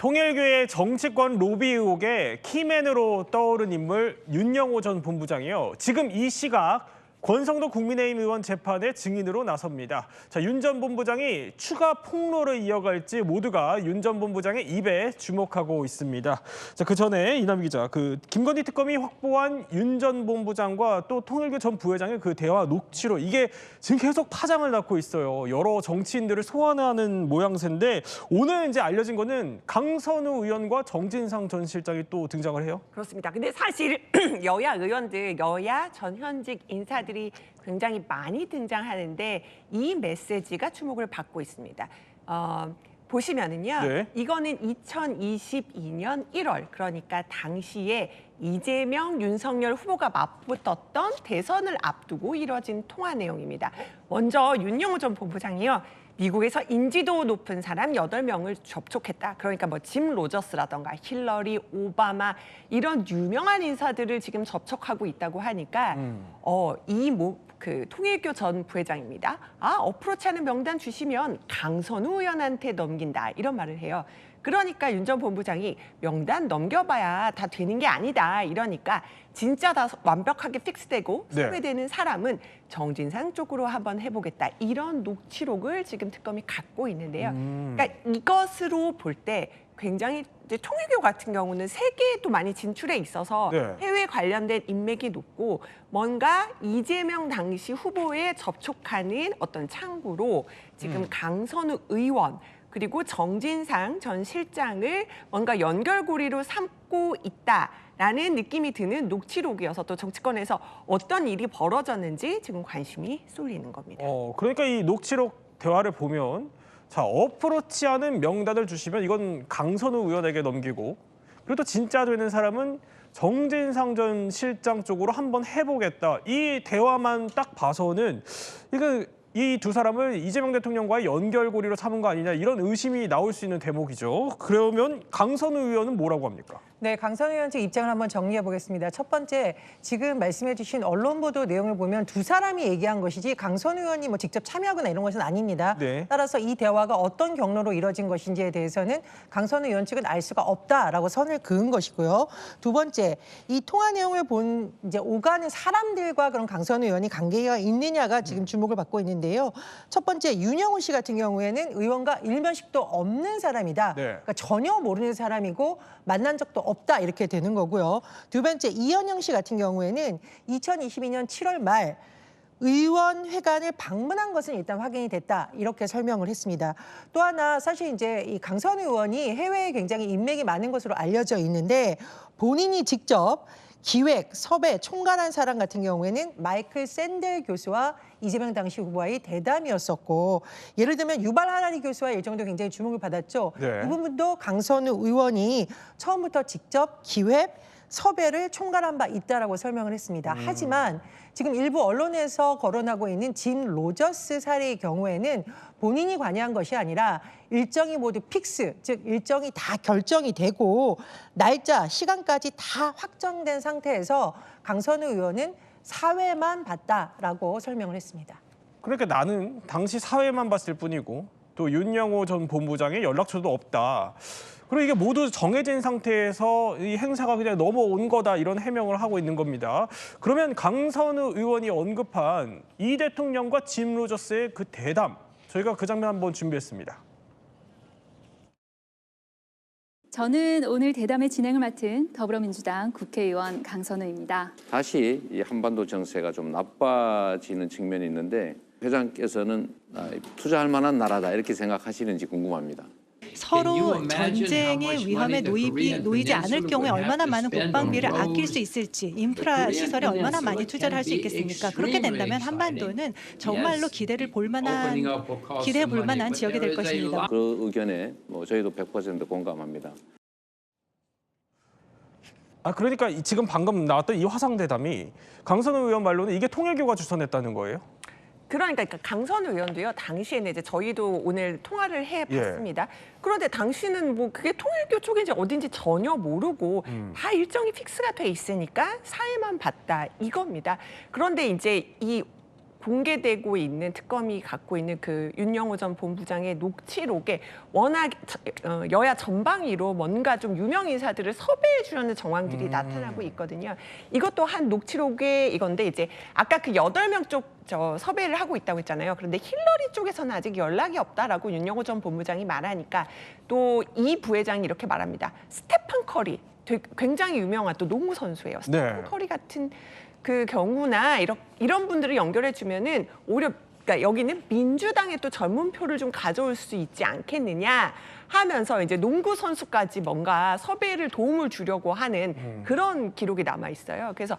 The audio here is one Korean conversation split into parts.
통일교의 정치권 로비 의혹에 키맨으로 떠오른 인물 윤영호 전 본부장이요. 지금 이 시각 권성도 국민의힘 의원 재판의 증인으로 나섭니다. 자, 윤 전 본부장이 추가 폭로를 이어갈지 모두가 윤 전 본부장의 입에 주목하고 있습니다. 자, 그 전에 이남희 기자, 김건희 특검이 확보한 윤 전 본부장과 또 통일교 전 부회장의 그 대화 녹취록, 이게 지금 계속 파장을 낳고 있어요. 여러 정치인들을 소환하는 모양새인데 오늘 이제 알려진 거는 강선우 의원과 정진상 전 실장이 또 등장을 해요. 그렇습니다. 근데 사실 여야 의원들, 여야 전현직 인사들이 굉장히 많이 등장하는데 이 메시지가 주목을 받고 있습니다. 보시면은요, 네. 이거는 2022년 1월, 그러니까 당시에 이재명, 윤석열 후보가 맞붙었던 대선을 앞두고 이뤄진 통화 내용입니다. 먼저 윤영호 전 본부장이요, 미국에서 인지도 높은 사람 8명을 접촉했다. 그러니까 뭐 짐 로저스라던가 힐러리, 오바마 이런 유명한 인사들을 지금 접촉하고 있다고 하니까 통일교 전 부회장입니다. 어프로치하는 명단 주시면 강선우 의원한테 넘긴다, 이런 말을 해요. 그러니까 윤 전 본부장이 명단 넘겨봐야 다 되는 게 아니다, 이러니까 진짜 다 완벽하게 픽스되고 섭외되는 사람은 정진상 쪽으로 한번 해보겠다, 이런 녹취록을 지금 특검이 갖고 있는데요. 그러니까 이것으로 볼 때 굉장히 이제 통일교 같은 경우는 세계에도 많이 진출해 있어서 해외 관련된 인맥이 높고 뭔가 이재명 당시 후보에 접촉하는 어떤 창구로 지금 강선우 의원 그리고 정진상 전 실장을 뭔가 연결고리로 삼고 있다라는 느낌이 드는 녹취록이어서 또 정치권에서 어떤 일이 벌어졌는지 지금 관심이 쏠리는 겁니다. 그러니까 이 녹취록 대화를 보면, 자, 어프로치하는 명단을 주시면 이건 강선우 의원에게 넘기고, 그리고 또 진짜 되는 사람은 정진상 전 실장 쪽으로 한번 해보겠다. 이 대화만 딱 봐서는 이거 이 두 사람을 이재명 대통령과의 연결고리로 삼은 거 아니냐, 이런 의심이 나올 수 있는 대목이죠. 그러면 강선우 의원은 뭐라고 합니까? 네, 강선우 의원 측 입장을 한번 정리해 보겠습니다. 첫 번째, 지금 말씀해 주신 언론 보도 내용을 보면 두 사람이 얘기한 것이지 강선우 의원이 뭐 직접 참여하거나 이런 것은 아닙니다. 따라서 이 대화가 어떤 경로로 이뤄진 것인지에 대해서는 강선우 의원 측은 알 수가 없다라고 선을 그은 것이고요. 두 번째, 이 통화 내용을 본 이제 오가는 사람들과 그런 강선우 의원이 관계가 있느냐가 지금 주목을 받고 있는데요. 첫 번째, 윤영호 씨 같은 경우에는 의원과 일면식도 없는 사람이다. 그러니까 전혀 모르는 사람이고 만난 적도 없다, 이렇게 되는 거고요. 두 번째, 이현영 씨 같은 경우에는 2022년 7월 말 의원회관을 방문한 것은 일단 확인이 됐다, 이렇게 설명을 했습니다. 또 하나, 사실 이제 이 강선우 의원이 해외에 굉장히 인맥이 많은 것으로 알려져 있는데 본인이 직접 기획, 섭외, 총괄한 사람 같은 경우에는 마이클 샌델 교수와 이재명 당시 후보와의 대담이었었고, 예를 들면 유발 하라리 교수와 일정도 굉장히 주목을 받았죠. 이 부분도 강선우 의원이 처음부터 직접 기획, 섭외를 총괄한 바 있다라고 설명을 했습니다. 하지만 지금 일부 언론에서 거론하고 있는 짐 로저스 사례의 경우에는 본인이 관여한 것이 아니라 일정이 모두 픽스, 즉 일정이 다 결정이 되고 날짜, 시간까지 다 확정된 상태에서 강선우 의원은 사회만 봤다라고 설명을 했습니다. 그러니까 나는 당시 사회만 봤을 뿐이고 또 윤영호 전 본부장의 연락처도 없다. 그리고 이게 모두 정해진 상태에서 이 행사가 그냥 넘어온 거다, 이런 해명을 하고 있는 겁니다. 그러면 강선우 의원이 언급한 이 대통령과 짐 로저스의 그 대담, 저희가 그 장면 한번 준비했습니다. 저는 오늘 대담의 진행을 맡은 더불어민주당 국회의원 강선우입니다. 다시 이 한반도 정세가 좀 나빠지는 측면이 있는데 회장께서는 투자할 만한 나라다, 이렇게 생각하시는지 궁금합니다. 서로 전쟁의 위험에 놓이지 않을 경우에 얼마나 많은 국방비를 아낄 수 있을지, 인프라 시설에 얼마나 많이 투자를 할 수 있겠습니까? 그렇게 된다면 한반도는 정말로 기대해 볼 만한 지역이 될 것입니다. 그 의견에 저희도 100% 공감합니다. 그러니까 지금 방금 나왔던 이 화상대담이 강선우 의원 말로는 이게 통일교가 주선했다는 거예요? 그러니까 강선우 의원도요, 당시에는 이제 저희도 오늘 통화를 해봤습니다. 그런데 당시는 뭐 그게 통일교 쪽인지 어딘지 전혀 모르고 다 일정이 픽스가 돼 있으니까 사회만 봤다, 이겁니다. 그런데 이제 이 공개되고 있는 특검이 갖고 있는 그 윤영호 전 본부장의 녹취록에 워낙 여야 전방위로 뭔가 좀 유명 인사들을 섭외해 주려는 정황들이 나타나고 있거든요. 이것도 한 녹취록의 이건데 이제 아까 그 8명 쪽 섭외를 하고 있다고 했잖아요. 그런데 힐러리 쪽에서는 아직 연락이 없다라고 윤영호 전 본부장이 말하니까 또 이 부회장이 이렇게 말합니다. 스테판 커리, 굉장히 유명한 또 농구 선수예요. 스테판 커리 같은 그 경우나 이런 분들을 연결해 주면은 오히려 그러니까 여기는 민주당의 또 젊은 표를 좀 가져올 수 있지 않겠느냐 하면서 이제 농구 선수까지 뭔가 섭외를 도움을 주려고 하는 그런 기록이 남아 있어요. 그래서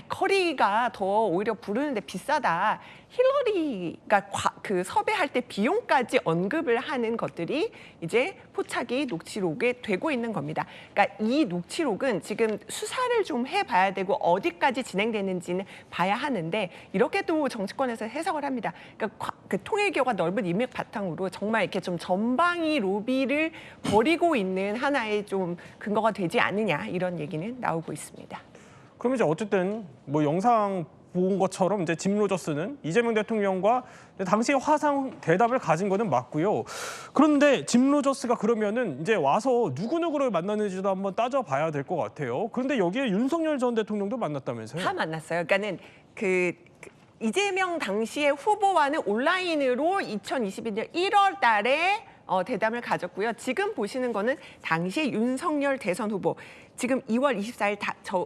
커리가 더 오히려 부르는데 비싸다. 힐러리가 그 섭외할 때 비용까지 언급을 하는 것들이 이제 포착이 녹취록에 되고 있는 겁니다. 그러니까 이 녹취록은 지금 수사를 좀 해봐야 되고 어디까지 진행되는지는 봐야 하는데 이렇게도 정치권에서 해석을 합니다. 그러니까 그 통일교가 넓은 인맥 바탕으로 정말 이렇게 좀 전방위 로비를 벌이고 있는 하나의 좀 근거가 되지 않느냐 이런 얘기는 나오고 있습니다. 그럼 이제 어쨌든 뭐 영상 본 것처럼 이제 짐 로저스는 이재명 대통령과 당시 화상 대답을 가진 거는 맞고요. 그런데 짐 로저스가 그러면은 이제 와서 누구누구를 만났는지도 한번 따져봐야 될 것 같아요. 그런데 여기에 윤석열 전 대통령도 만났다면서요? 다 만났어요. 그러니까는 이재명 당시의 후보와는 온라인으로 2022년 1월 달에 대담을 가졌고요. 지금 보시는 거는 당시의 윤석열 대선 후보. 지금 2월 24일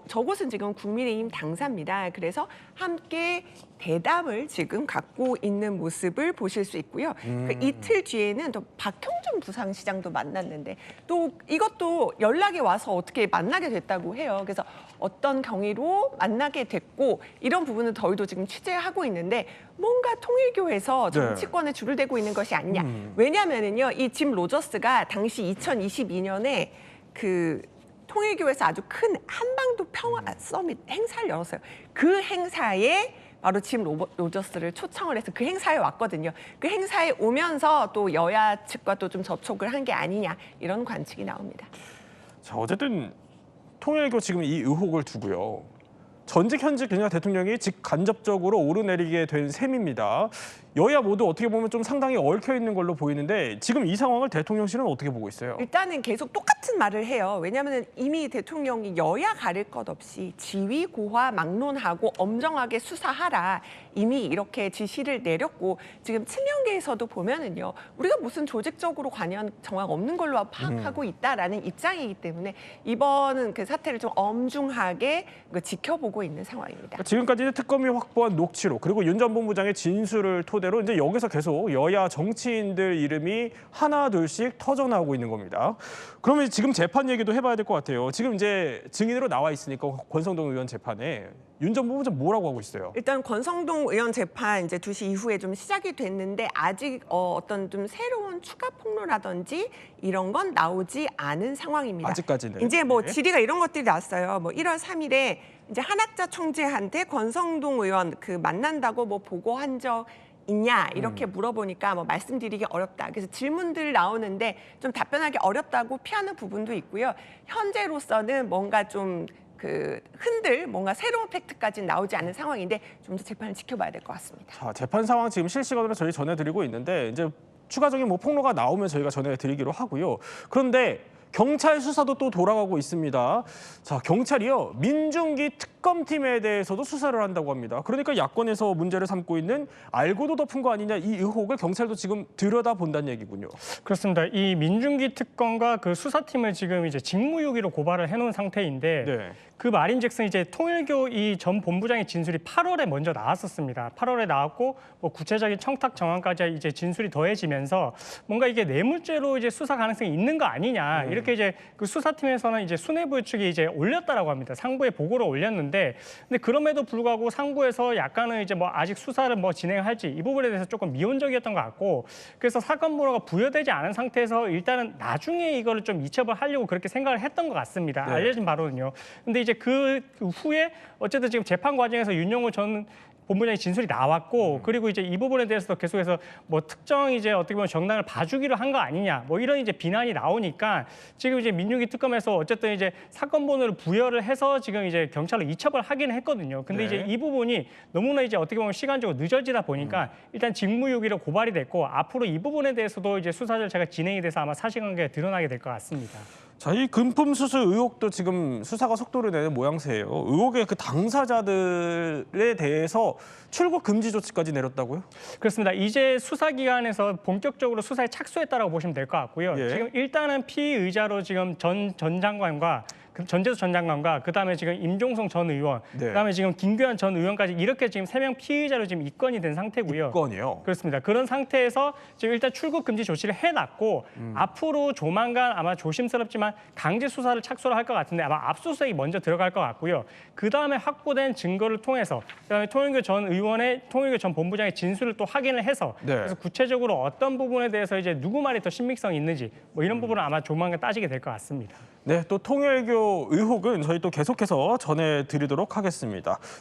저곳은 지금 국민의힘 당사입니다. 그래서 함께 대담을 지금 갖고 있는 모습을 보실 수 있고요. 그 이틀 뒤에는 또 박형준 부산시장도 만났는데 또 이것도 연락이 와서 어떻게 만나게 됐다고 해요. 그래서 어떤 경위로 만나게 됐고 이런 부분은 저희도 지금 취재하고 있는데 뭔가 통일교에서 정치권에 줄을 대고 있는 것이 아니냐. 왜냐하면은요, 이 짐 로저스가 당시 2022년에 그 통일교에서 아주 큰 한반도 평화 서밋 행사를 열었어요. 그 행사에 바로 짐 로저스를 초청을 해서 그 행사에 왔거든요. 그 행사에 오면서 또 여야 측과 또 좀 접촉을 한 게 아니냐 이런 관측이 나옵니다. 자, 어쨌든 통일교 지금 이 의혹을 두고요. 전직 현직 그냥 대통령이 직간접적으로 오르내리게 된 셈입니다. 여야 모두 어떻게 보면 좀 상당히 얽혀 있는 걸로 보이는데 지금 이 상황을 대통령실은 어떻게 보고 있어요? 일단은 계속 똑같은 말을 해요. 왜냐하면 이미 대통령이 여야 가릴 것 없이 지위 고하 막론하고 엄정하게 수사하라 이미 이렇게 지시를 내렸고 지금 친명계에서도 보면은요 우리가 무슨 조직적으로 관여한 정황 없는 걸로 파악하고 있다라는 입장이기 때문에 이번은 그 사태를 좀 엄중하게 지켜보고 있는 상황입니다. 지금까지 특검이 확보한 녹취록 그리고 윤 전 본부장의 진술을 토대로 이제 여기서 계속 여야 정치인들 이름이 하나 둘씩 터져나오고 있는 겁니다. 그러면 지금 재판 얘기도 해봐야 될 것 같아요. 지금 이제 증인으로 나와 있으니까 권성동 의원 재판에 윤 전 본부장 뭐라고 하고 있어요? 일단 권성동 의원 재판 이제 2시 이후에 좀 시작이 됐는데 아직 어떤 좀 새로운 추가 폭로라든지 이런 건 나오지 않은 상황입니다. 아직까지는. 이제 뭐 질의가 이런 것들이 나왔어요. 뭐 1월 3일에 이제 한학자 총재한테 권성동 의원 그 만난다고 뭐 보고한 적 있냐 이렇게 물어보니까 뭐 말씀드리기 어렵다. 그래서 질문들 나오는데 좀 답변하기 어렵다고 피하는 부분도 있고요. 현재로서는 뭔가 좀 뭔가 새로운 팩트까지는 나오지 않은 상황인데 좀 더 재판을 지켜봐야 될 것 같습니다. 자, 재판 상황 지금 실시간으로 저희 전해드리고 있는데 이제 추가적인 뭐 폭로가 나오면 저희가 전해드리기로 하고요. 그런데 경찰 수사도 또 돌아가고 있습니다. 자, 경찰이요. 민중기 특검팀에 대해서도 수사를 한다고 합니다. 그러니까 야권에서 문제를 삼고 있는 알고도 덮은 거 아니냐 이 의혹을 경찰도 지금 들여다본다는 얘기군요. 그렇습니다. 이 민중기 특검과 그 수사팀을 지금 이제 직무유기로 고발을 해놓은 상태인데 네. 그 말인즉슨 이제 통일교 이 전 본부장의 진술이 8월에 먼저 나왔었습니다. 8월에 나왔고 뭐 구체적인 청탁 정황까지 이제 진술이 더해지면서 뭔가 이게 뇌물죄로 이제 수사 가능성이 있는 거 아니냐 이렇게 이제 그 수사팀에서는 이제 수뇌부 측이 이제 올렸다라고 합니다. 상부에 보고를 올렸는데 근데 그럼에도 불구하고 상부에서 약간은 이제 뭐 아직 수사를 뭐 진행할지 이 부분에 대해서 조금 미온적이었던 것 같고 그래서 사건 번호가 부여되지 않은 상태에서 일단은 나중에 이거를 좀 이첩을 하려고 그렇게 생각을 했던 것 같습니다. 네. 알려진 바로는요. 근데 이제 그 후에 어쨌든 지금 재판 과정에서 윤영호 전 본부장의 진술이 나왔고 그리고 이제 이 부분에 대해서도 계속해서 뭐 특정 이제 어떻게 보면 정당을 봐주기로 한 거 아니냐 뭐 이런 이제 비난이 나오니까 지금 이제 민중기 특검에서 어쨌든 이제 사건 번호를 부여를 해서 지금 이제 경찰로 이첩을 하긴 했거든요. 근데 이제 이 부분이 너무나 이제 어떻게 보면 시간적으로 늦어지다 보니까 일단 직무유기로 고발이 됐고 앞으로 이 부분에 대해서도 이제 수사 절차가 진행이 돼서 아마 사실관계가 드러나게 될 것 같습니다. 자, 이 금품 수수 의혹도 지금 수사가 속도를 내는 모양새예요. 의혹의 그 당사자들에 대해서 출국 금지 조치까지 내렸다고요? 그렇습니다. 이제 수사기관에서 본격적으로 수사에 착수했다라고 보시면 될 것 같고요. 예. 지금 일단은 피의자로 지금 전 장관과 전재수 전 장관과 그다음에 지금 임종성 전 의원, 네. 그다음에 지금 김규현 전 의원까지 이렇게 지금 3명 피의자로 지금 입건이 된 상태고요. 입건이요? 그렇습니다. 그런 상태에서 지금 일단 출국 금지 조치를 해놨고 앞으로 조만간 아마 조심스럽지만 강제 수사를 착수를 할 것 같은데 아마 압수수색이 먼저 들어갈 것 같고요. 그다음에 확보된 증거를 통해서 그다음에 통일교 전 본부장의 진술을 또 확인을 해서 네. 그래서 구체적으로 어떤 부분에 대해서 이제 누구 말이 더 신빙성이 있는지 뭐 이런 부분은 아마 조만간 따지게 될 것 같습니다. 네, 또 통일교 의혹은 저희 또 계속해서 전해드리도록 하겠습니다.